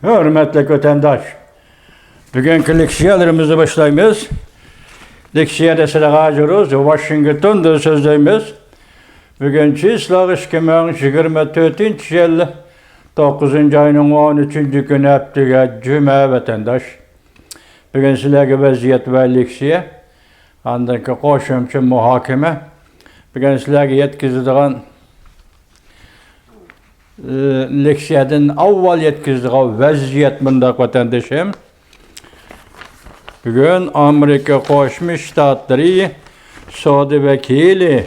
Hürmetli vatandaş, bugünkü leksiyalarımızı başlayımız. Leksiyada sıra geliyoruz, Washington'da sözleyimiz. Bugünkü İslam 2024 yılı 9. ayının 13. günü haftaga cuma vatandaş. Bugün sizlerge vaziyet ve leksiya, andaki qoşumçu muhakeme. Bugün sizlerge yetkizdiğin leksiyadan avval yetkizdiği vaziyet mundaq vatandaşım. Bugün Amerika Qo'shma Shtatlari Sodi vekili,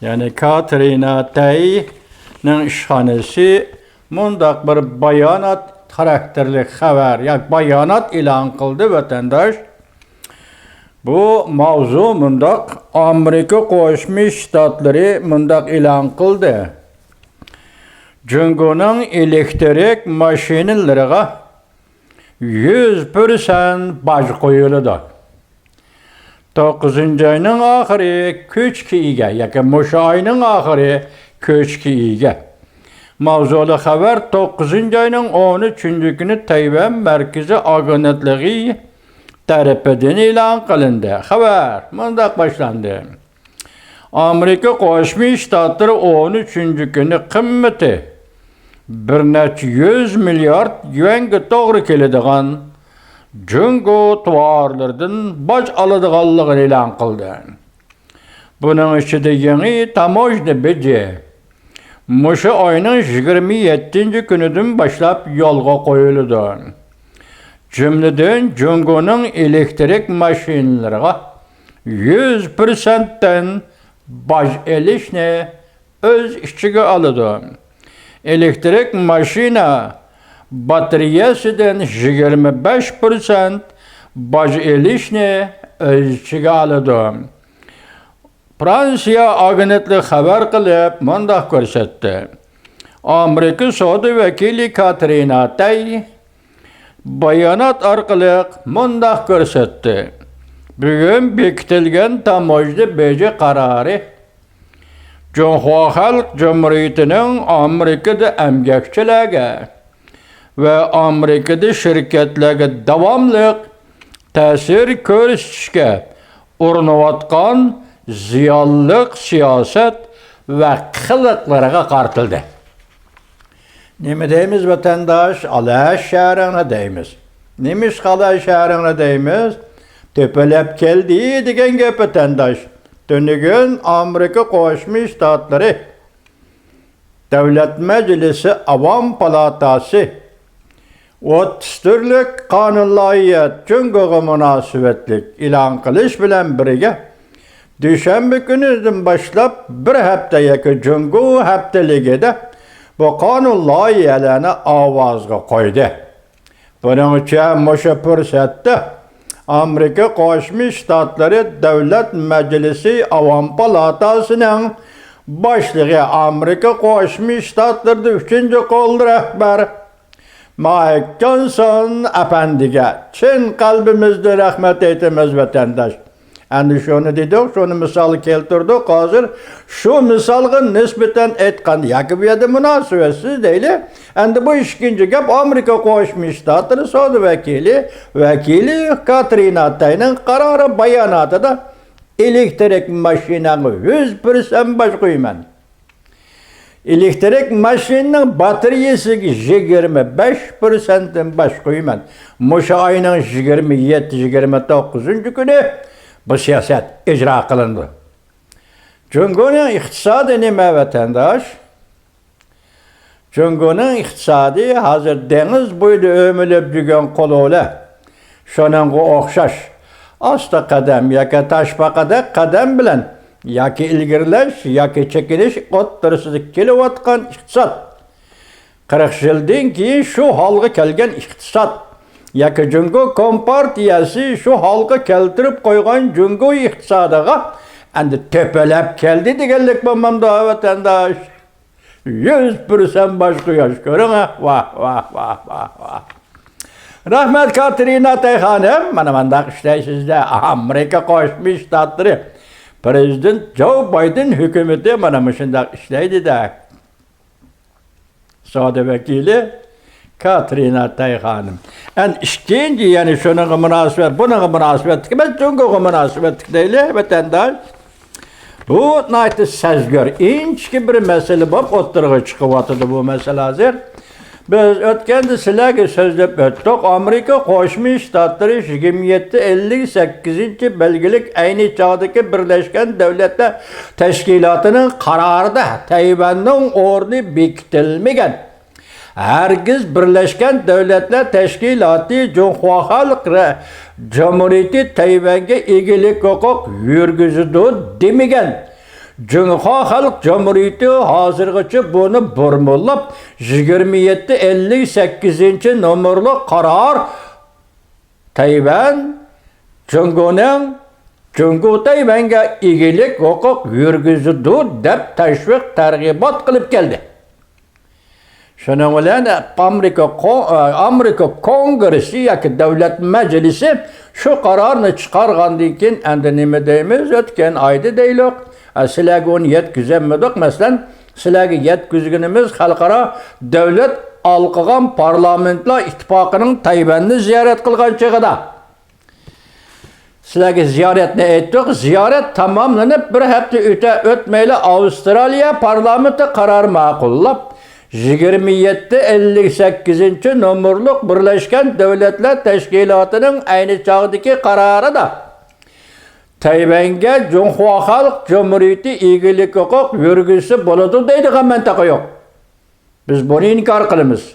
yani Katrina Tay'nin ishxonasi mundaq bir bayonot xarakterli xabar, yani bayonot e'lon qildi vatandaş. Bu mavzu mundaq Amerika Qo'shma Shtatlari mundaq e'lon qildi. Jungo'nun elektrik mashinalariga 100% baj qo'yiladi. 9. ayning oxiri ko'chki ega, yoki mushu ayning oxiri ko'chki ega. Mavzuli xabar 9. ayning 13. kuni Tayvan Markaziy agentligi tarafidan e'lon qilindi. Xabar mundaq boshlandi. Amerika Qo'shma Shtatlari 13. kuni qimmati bir necha 100 milliard yuanga to'g'ri keladigan Jungo tovarlardan boj oladiganligini e'lon qildi. Buning ichida yangi tamojna beji mushu oyning 27 kunidan boshlab yo'lga qo'yiladi. Jumladan Jungoning elektrik mashinalariga 100%dan boj elishni o'z ichiga oladi. Elektrik mashina batareyasidan 25% boj elishni o'z ichiga oladi. Fransiya agentligi xabar qilib, mundaq ko'rsatdi. Amerika Sodi vakili Katrina Tay bayonot orqali mundaq ko'rsatdi. Bugun bekitilgan tamojna beji qarori Cumhur Halk Cumhuriyeti'nin Amerika'da emgakçilerge ve Amerika'da şirketlerge davamlı tesir ko'rsatishga urinayotgan ziyonliq siyaset ve qiliqlariga qartildi. Nima deymiz vatandaş? Alay shahrine deymiz. Nemish qalay shahrine deymiz? Tepelep keldi degan gap vatandaş. Dönügün Amerika Qo'shma Shtatlari Davlat Majlisi Avam Palatasi 30 turlik qonun loyihasi Jungo'ga munosabatlik e'lon qilish bilan birga dushanba kunidan boshlab bir hafta yoki Jungo haftaligida bu qonun loyihalarini ovozga qo'ydi. Buning uchun mushu fursatda Amerika Qo'shma Shtatlari Davlat Majlisi Avam Palatasining boshlig'i Amerika Qo'shma Shtatlarida 3-qo'l rahbar Mike Johnson apandiga chin qalbimizdan rahmat aytamiz vatandash. Endi shuni dedik, shuni misol keltirdik. Hozir shu misolga nisbatan aytgan yoki bu yerda munosabatsiz deyli. Endi bu ikkinchi gap Amerika Qo'shma Shtatlari Sodi vakili Katrina Tay'ning qarori bayonotida elektrik mashinaga 100% boj qo'yman. Elektrik mashinaning batareyasiga 25%dan boj qo'yman. Mushu oyning 27-29 kuni bu siyosat icra qilindi. Jungoning iqtisodi nima vatandash? Jungoning iqtisodi hozir dengiz bo'yida o'milib yurgan qo'lovlar. Shuningga o'xshash asta qadam yoki tashpaqada qadam bilan yoki ilgirlash yoki chekinish o'ttirisida kelayotgan iqtisod. 40 yildan keyin shu holga kelgan iqtisod yoki Jungo Kompartiyasi shu holga keltirib qo'ygan Jungo iqtisodiga endi tepelab keldi deganlik bo'lmamda vatandash. 100% boj qo'yish ko'ring. Vah. Rahmat Katrina Tay xonim, mana bundaq ishlaysizda. Amerika Qo'shma Shtatlari Prezident Joe Biden hukumati mana shundaq ishlaydi-da. Sodi vakili Katrina Tay hanım. En ikinci yani şunun münasebet, bunun münasebetlik, ben çünkü münasebetlik değil, vatandaş. Bu naytı sezgör, inçki bir mesele bab oturğa çıkıp atıdı bu mesele hazır. Biz ötkende silahı sözlep öttük. Amerika Koşmuş Ştatları 27-58. belgelik aynı çağdaki Birleşken Devletler Teşkilatı'nın kararıda Tayvan'ın ordu bekitilmegen. Herkes Birleşken Devletler Teşkilatı Cumhuriyet Halk Cumhuriyeti Tayvan'a ilgilik hukuk yürgüzüdü demegen. Cumhuriyet Halk Cumhuriyeti hazırgıçı bunu burmullap 27-58. numaralı karar Tayvan Cumhuriyet Tayvan'a ilgilik hukuk yürgüzüdü dep teşvik tergibat kılıp geldi. Şunun bilen Amerika Kongresi yoki Devlet Meclisi şu kararını çıkargandan keyin endi nima deymiz? O'tgan oyda deylik. Sizlarga uni yetkazamadik. Masalan, sizlarga yetkazganimiz xalqaro davlat alqigan parlamentlar ittifoqining Tayvanni ziyorat qilgan chog'ida. Sizlarga ziyoratni aytdik. Ziyorat tamomlanib bir hafta o'tmayli Avstraliya parlamenti qaror ma'qullab 27-58. numaralı Birleşken Devletler Teşkilatı'nın aynı çağdaki kararı da Tayvan'a Cumhuriyet Halk Cumhuriyeti ilgilik hukuk yürgüsü buludu deydiğen mantaka yok. Biz bunu inkar kılımız.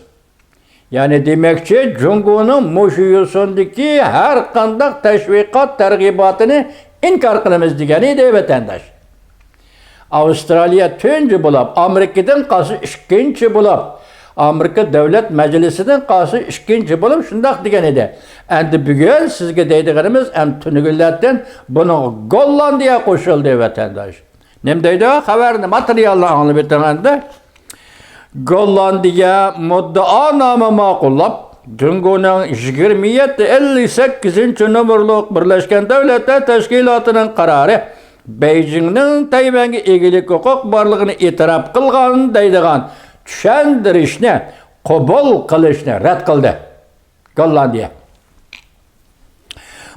Yani demekçi Cumhur'un muşuyusundaki her kandak teşvikat tergibatını inkar kılımız degeni de vatandaş. Avustraliya tünci bulab, Amerika'dan qası ikinci bulab, Amerika Devlet Meclisi'den qası ikinci bulab, şundak degen edi. Endi bugün sizge deydiğimiz hem tünügüllerden bunu Gollandiya koşuldu vatandaş. Nem deydi? Haberini, materyalını anlıp ettiğinde Gollandiya muddua namı maqullab, Cumhur'un 27-58. numaralı Birleşken Devletler Teşkilatı'nın kararı Beijing'nin Tayvan'a ilgilik hukuk barlığını itiraf kılgan deydiğen düşendirişini, kabul kılışını red kıldı. Gollandiya.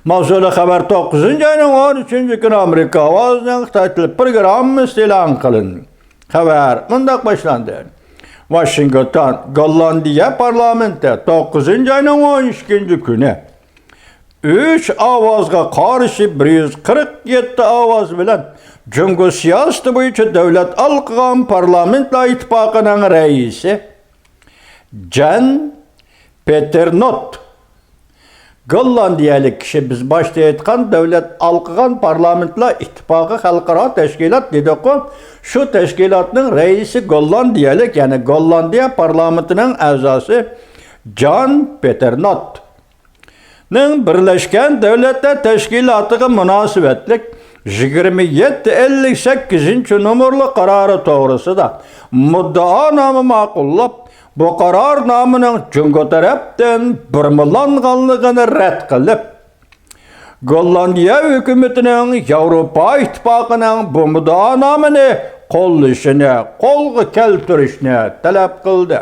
Mavzulu haber 9. ayının 13. günü Amerika avazının Xitaylı programı ilan kılın. Haber bundak başlandı. Washington, Gollandiya parlamenti 9. ayının 12. günü 3 avazga karşı 147 avaz bilen Cumhur siyaseti boyunca devlet alqıgan parlamentla ittifaqının reisi Jan Peternot Gollandiyalı kişi biz başta aytgan devlet alqıgan parlamentla ittifaqı halkara teşkilat dedik o. Şu teşkilatının reisi Gollandiyalı yani Gollandiya parlamentinin azası Jan Peternot. Birleşken Devletler Teşkilatı'na münasebetlik 27-58. numaralı kararı doğrusu da muddua namı maqullab bu karar namının Cumhur taraftan burmulanganlığını red kılıp Gollandiya hükümetinin Avrupa İttifaqının bu muddua namını qo'llashini, qo'lga keltirishni talab qildi.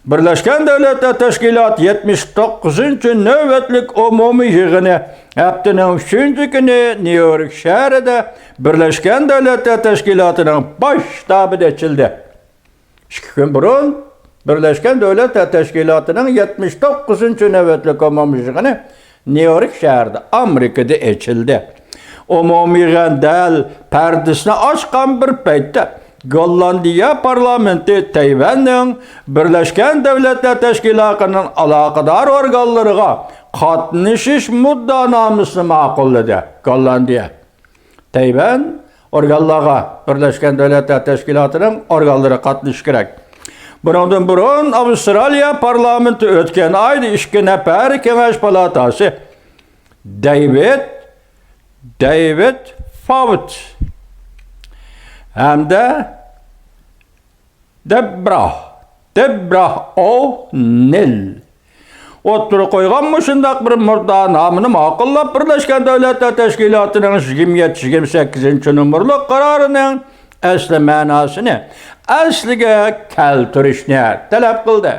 Birleşken Devletler Teşkilatı 79. nöbetlik umumi yığını haftanın 3. günü New York şehrinde Birleşken Devletler Teşkilatı'nın baş ştabı açıldı. 2 gün burun Birleşken Devletler Teşkilatı'nın 79. nöbetlik umumi yığını New York şehrinde Amerika'da açıldı. Umumi yığın değil perdesini açkan bir payda Gollandiya parlamenti Tayvan'ın Birleşken Devletler Teşkilatı'nın alakadar organlarına katlaşış muddanamısını maqulladı. Gollandiya. Tayvan organlarına Birleşken Devletler Teşkilatı'nın organları katlaş gerek. Bundan burun Avustraliya parlamenti ötken ayda 2 nefer Kengaş Palatası David Fawcett hem de Deborah O'Neill oturup koygan şundak bir murda namını maqullab Birleşken Devletler Teşkilatı'nın 27-28. numaralı kararının asli ma'nosini asliga keltirishni talab qildi.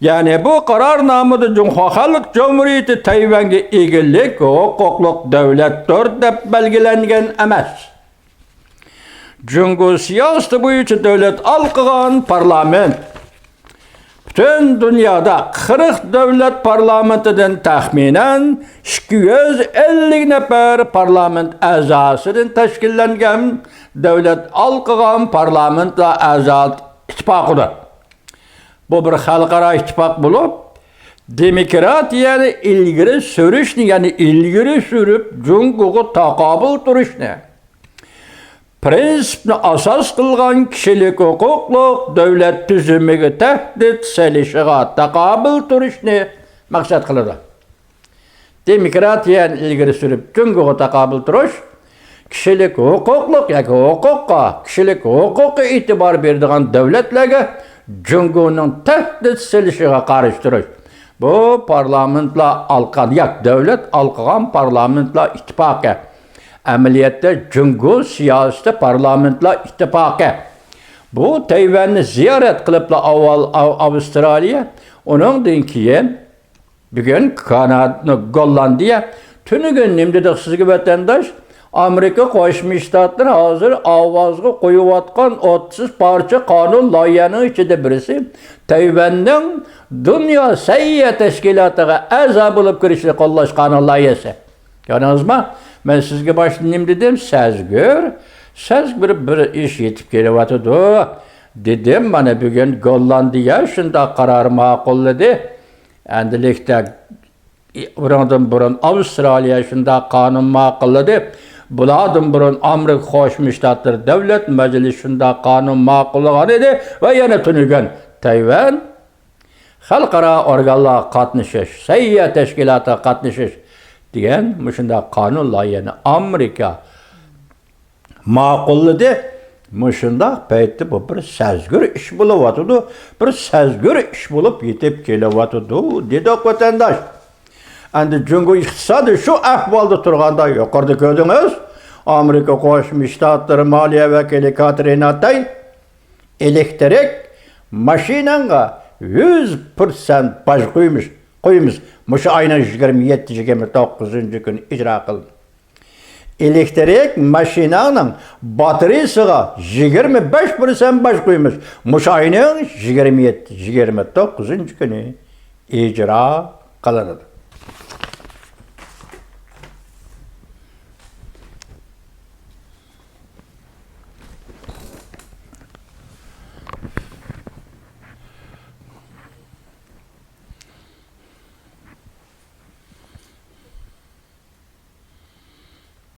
Ya'ni bu qarornomada Cumhuriyet Xalq Cumhuriyeti Tayvanga egilik huquqliq davlatdir deb belgilangan emas. Jungo siyosati bo'yicha davlat alqıgan parlament bütün dünyada 40 devlet parlamentinden taxminan 250 nefer parlament a'zosidan tashkillangan devlet alqıgan parlamentlar a'zot ittifoqidir. Bu bir xalqaro ittifoq bo'lib, demokratiyani ilgari surishni, ya'ni ilgari surib, jungoga taqobil turishni, prinsipni asos qilgan kishilik huquqliq davlat tuzumiga tahdid solishiga taqobil turishni maqsad qiladi. Demokratiyani ilgari surib, jungoga taqobil turish, kishilik huquqliq yoki huquqqa, kishilik huquqqa e'tibor beradigan davlatlarga jungoning tahdid solishiga qarshi turish. Bu parlamentlar alqan, davlat alqan parlamentlar ittifoqi. Ameliyatda Jungo siyosati parlamentlar ittifoqi. Bu Tayvanni ziyorat qilibla avval Avstraliya, uningdan keyin bugun Kanada, Gollandiya, tunigun nim dedik sizga vatandosh, Amerika Qo'shma Shtatlar hozir ovozga qo'yayotgan 30 parcha qonun loyihaning ichida birisi Tayvanning dunyo sayya tashkilotiga a'zo bo'lib kirishni qo'llash qonun loyihasi. Ko'rdingizmi? Ben sizge başlayayım dedim, sezgür bir iş yetip geliyordu. Dedim bana bugün Gollandiya şunda karar ma'qulladi. Endilikte burun Avustraliya şunda kanun ma'qulladi. Bulardan burun Amerika Qo'shma Shtatlar Davlat Majlisi şunda kanun ma'qullagan edi ve yana tunigun Tayvan xalqaro organlar qatnashish, sayya tashkilotida qatnashish degan muşunda kanun loyihasini Amerika ma'qulladi. Muşunda paytda bu bir sezgir ish bo'lyotdi, bir sezgir ish bo'lib yetib kelyotdi dedi vatandosh. Endi Jungo iqtisodi shu ahvolda turganda yuqorida ko'rdingiz, Amerika Qo'shma Shtatlari moliya vakili Katrina Tay elektrik mashinanga 100% baj qo'ymiz. Muşu aynen 27-29 gün icra qildi. Elektrik maşinanın bataryasıga 25% baj qo'ymiz. Muşu aynen 27-29 günü icra qiladi.